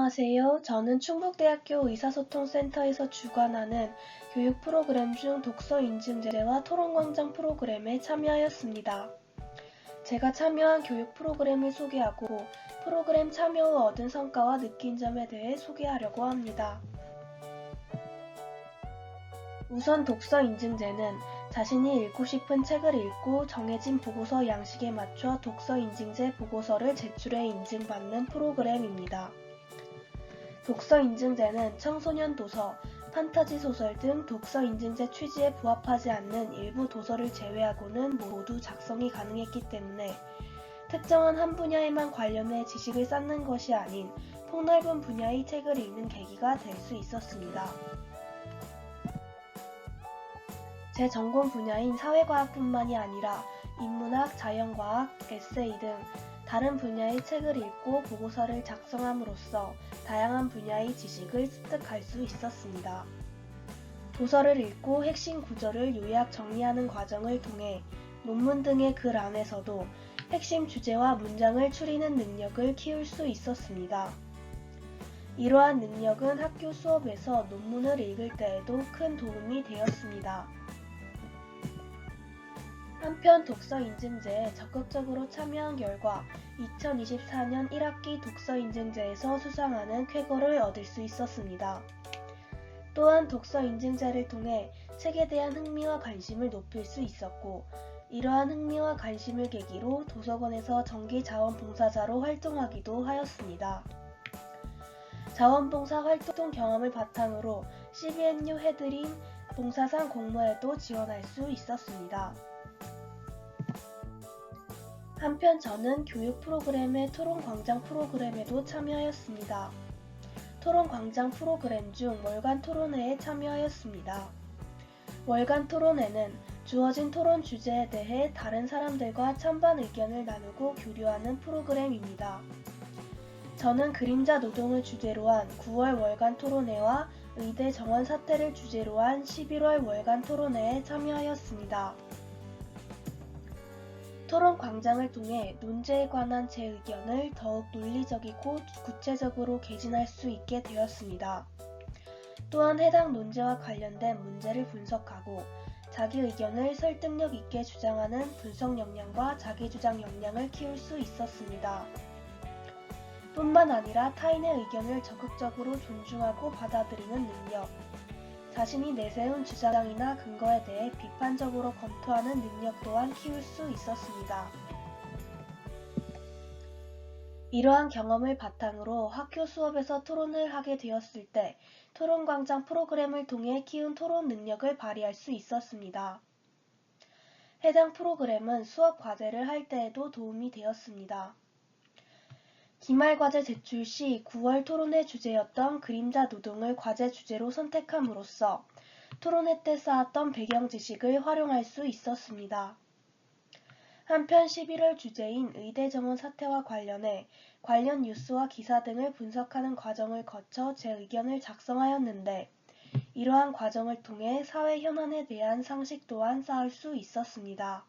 안녕하세요. 저는 충북대학교 의사소통센터에서 주관하는 교육 프로그램 중 독서 인증제와 토론광장 프로그램에 참여하였습니다. 제가 참여한 교육 프로그램을 소개하고 프로그램 참여 후 얻은 성과와 느낀 점에 대해 소개하려고 합니다. 우선 독서 인증제는 자신이 읽고 싶은 책을 읽고 정해진 보고서 양식에 맞춰 독서 인증제 보고서를 제출해 인증받는 프로그램입니다. 독서 인증제는 청소년 도서, 판타지 소설 등 독서 인증제 취지에 부합하지 않는 일부 도서를 제외하고는 모두 작성이 가능했기 때문에 특정한 한 분야에만 관련해 지식을 쌓는 것이 아닌 폭넓은 분야의 책을 읽는 계기가 될 수 있었습니다. 제 전공 분야인 사회과학뿐만이 아니라 인문학, 자연과학, 에세이 등 다른 분야의 책을 읽고 보고서를 작성함으로써 다양한 분야의 지식을 습득할 수 있었습니다. 도서를 읽고 핵심 구조를 요약 정리하는 과정을 통해 논문 등의 글 안에서도 핵심 주제와 문장을 추리는 능력을 키울 수 있었습니다. 이러한 능력은 학교 수업에서 논문을 읽을 때에도 큰 도움이 되었습니다. 한편 독서 인증제에 적극적으로 참여한 결과 2024년 1학기 독서 인증제에서 수상하는 쾌거를 얻을 수 있었습니다. 또한 독서 인증제를 통해 책에 대한 흥미와 관심을 높일 수 있었고, 이러한 흥미와 관심을 계기로 도서관에서 정기 자원봉사자로 활동하기도 하였습니다. 자원봉사 활동 경험을 바탕으로 CBNU 해드림 봉사상 공모에도 지원할 수 있었습니다. 한편 저는 교육 프로그램의 토론광장 프로그램에도 참여하였습니다. 토론광장 프로그램 중 월간 토론회에 참여하였습니다. 월간 토론회는 주어진 토론 주제에 대해 다른 사람들과 찬반 의견을 나누고 교류하는 프로그램입니다. 저는 그림자 노동을 주제로 한 9월 월간 토론회와 의대 정원 사태를 주제로 한 11월 월간 토론회에 참여하였습니다. 토론 광장을 통해 논제에 관한 제 의견을 더욱 논리적이고 구체적으로 개진할 수 있게 되었습니다. 또한 해당 논제와 관련된 문제를 분석하고 자기 의견을 설득력 있게 주장하는 분석 역량과 자기 주장 역량을 키울 수 있었습니다. 뿐만 아니라 타인의 의견을 적극적으로 존중하고 받아들이는 능력, 자신이 내세운 주장이나 근거에 대해 비판적으로 검토하는 능력 또한 키울 수 있었습니다. 이러한 경험을 바탕으로 학교 수업에서 토론을 하게 되었을 때 토론광장 프로그램을 통해 키운 토론 능력을 발휘할 수 있었습니다. 해당 프로그램은 수업 과제를 할 때에도 도움이 되었습니다. 기말과제 제출 시 9월 토론회 주제였던 그림자 노동을 과제 주제로 선택함으로써 토론회 때 쌓았던 배경 지식을 활용할 수 있었습니다. 한편 11월 주제인 의대 정원 사태와 관련해 관련 뉴스와 기사 등을 분석하는 과정을 거쳐 제 의견을 작성하였는데, 이러한 과정을 통해 사회 현안에 대한 상식 또한 쌓을 수 있었습니다.